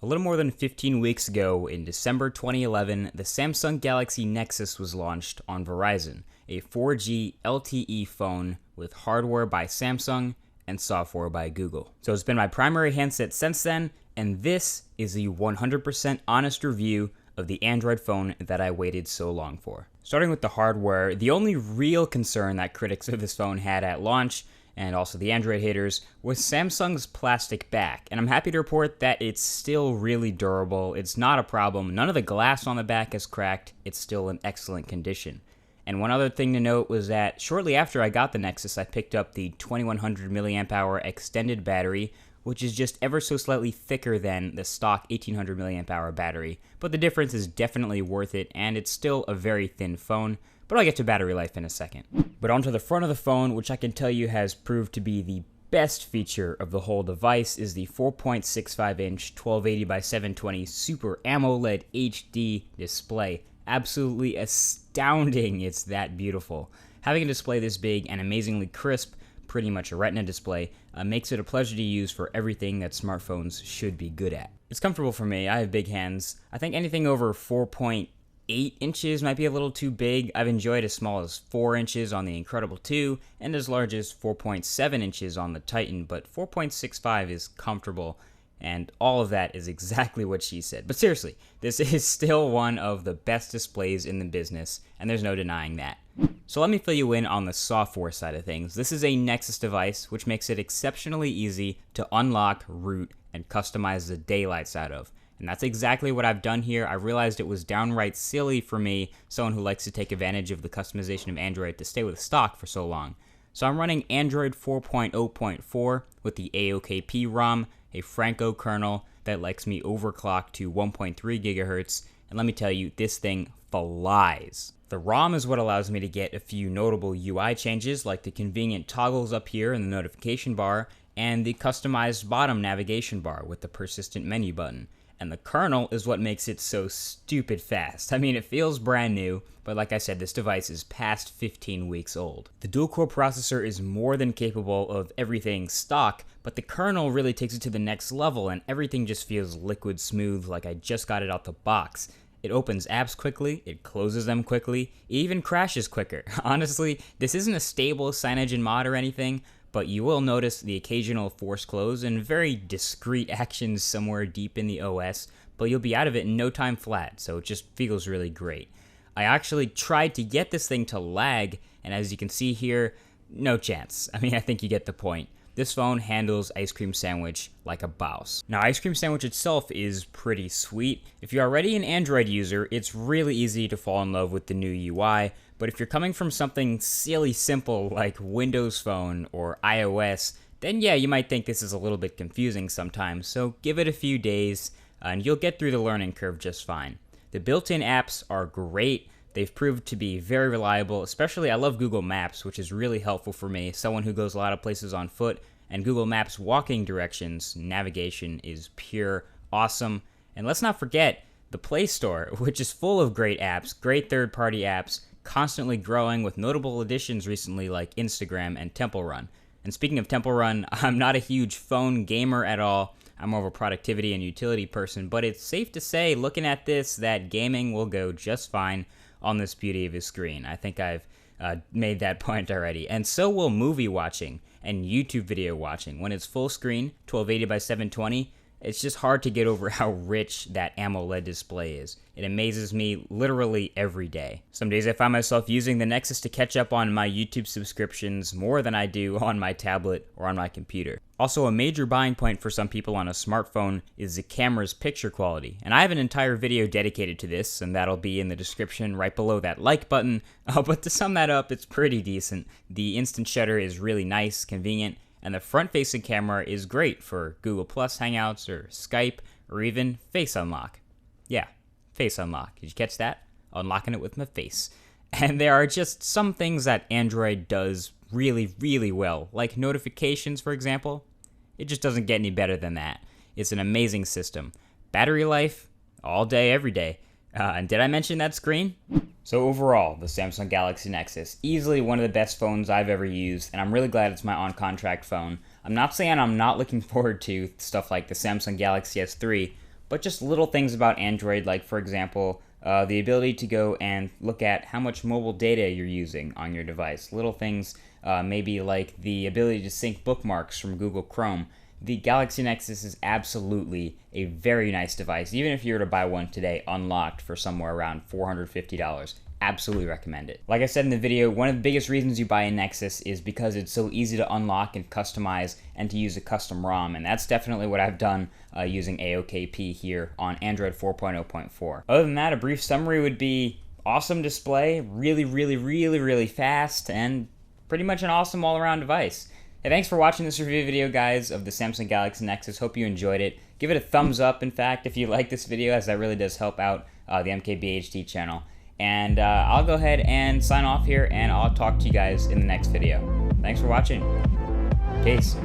A little more than 15 weeks ago, in December 2011, the Samsung Galaxy Nexus was launched on Verizon, a 4G LTE phone with hardware by Samsung and software by Google. So it's been my primary handset since then, and this is the 100% honest review of the Android phone that I waited so long for. Starting with the hardware, the only real concern that critics of this phone had at launch, and also the Android haters, was Samsung's plastic back. And I'm happy to report that it's still really durable. It's not a problem. None of the glass on the back is cracked. It's still in excellent condition. And one other thing to note was that shortly after I got the Nexus, I picked up the 2100 milliamp hour extended battery, which is just ever so slightly thicker than the stock 1800 milliamp hour battery. But the difference is definitely worth it, and it's still a very thin phone. But I'll get to battery life in a second. But onto the front of the phone, which I can tell you has proved to be the best feature of the whole device, is the 4.65-inch 1280 by 720 Super AMOLED HD display. Absolutely astounding, it's that beautiful. Having a display this big and amazingly crisp, pretty much a Retina display, makes it a pleasure to use for everything that smartphones should be good at. It's comfortable for me. I have big hands. I think anything over 4.8 inches might be a little too big. I've enjoyed as small as 4 inches on the Incredible 2 and as large as 4.7 inches on the Titan, but 4.65 is comfortable, and all of that is exactly what she said. But seriously, this is still one of the best displays in the business, and there's no denying that. So let me fill you in on the software side of things. This is a Nexus device, which makes it exceptionally easy to unlock, root, and customize the daylights out of. And that's exactly what I've done here. I realized it was downright silly for me, someone who likes to take advantage of the customization of Android, to stay with stock for so long. So I'm running Android 4.0.4 with the AOKP ROM, a Franco kernel that lets me overclock to 1.3 gigahertz, and let me tell you, this thing flies. The ROM is what allows me to get a few notable UI changes, like the convenient toggles up here in the notification bar, and the customized bottom navigation bar with the persistent menu button. And the kernel is what makes it so stupid fast. I mean, it feels brand new, but like I said, this device is past 15 weeks old. The dual-core processor is more than capable of everything stock, but the kernel really takes it to the next level, and everything just feels liquid smooth, like I just got it out the box. It opens apps quickly, it closes them quickly, it even crashes quicker. Honestly, this isn't a stable CyanogenMod or anything, but you will notice the occasional force close and very discrete actions somewhere deep in the OS, but you'll be out of it in no time flat, so it just feels really great. I actually tried to get this thing to lag, and as you can see here, no chance. I mean, I think you get the point. This phone handles Ice Cream Sandwich like a boss. Now, Ice Cream Sandwich itself is pretty sweet. If you're already an Android user, it's really easy to fall in love with the new UI, but if you're coming from something silly simple like Windows Phone or iOS, then yeah, you might think this is a little bit confusing sometimes, so give it a few days, and you'll get through the learning curve just fine. The built-in apps are great. They've proved to be very reliable, especially I love Google Maps, which is really helpful for me, someone who goes a lot of places on foot, and Google Maps walking directions navigation is pure awesome. And let's not forget the Play Store, which is full of great apps, great third-party apps, constantly growing with notable additions recently like Instagram and Temple Run. And speaking of Temple Run, I'm not a huge phone gamer at all. I'm more of a productivity and utility person, but it's safe to say, looking at this, that gaming will go just fine on this beauty of a screen. I think I've made that point already. And so will movie watching and YouTube video watching. When it's full screen, 1280 by 720, it's just hard to get over how rich that AMOLED display is. It amazes me literally every day. Some days I find myself using the Nexus to catch up on my YouTube subscriptions more than I do on my tablet or on my computer. Also, a major buying point for some people on a smartphone is the camera's picture quality. And I have an entire video dedicated to this, and that'll be in the description right below that like button. But to sum that up, it's pretty decent. The instant shutter is really nice, convenient, and the front-facing camera is great for Google Plus Hangouts or Skype or even Face Unlock. Yeah, Face Unlock. Did you catch that? Unlocking it with my face. And there are just some things that Android does really, really well, like notifications, for example. It just doesn't get any better than that. It's an amazing system. Battery life, all day, every day. And did I mention that screen? So overall, the Samsung Galaxy Nexus, easily one of the best phones I've ever used, and I'm really glad it's my on-contract phone. I'm not saying I'm not looking forward to stuff like the Samsung Galaxy S3, but just little things about Android, like for example, the ability to go and look at how much mobile data you're using on your device. Little things, maybe like the ability to sync bookmarks from Google Chrome. The Galaxy Nexus is absolutely a very nice device. Even if you were to buy one today unlocked for somewhere around $450, absolutely recommend it. Like I said in the video, one of the biggest reasons you buy a Nexus is because it's so easy to unlock and customize and to use a custom ROM, and that's definitely what I've done using AOKP here on Android 4.0.4. Other than that, a brief summary would be awesome display, really fast, and pretty much an awesome all-around device. Hey, thanks for watching this review video, guys, of the Samsung Galaxy Nexus. Hope you enjoyed it. Give it a thumbs up, in fact, if you like this video, as that really does help out the MKBHD channel. And I'll go ahead and sign off here, and I'll talk to you guys in the next video. Thanks for watching. Peace.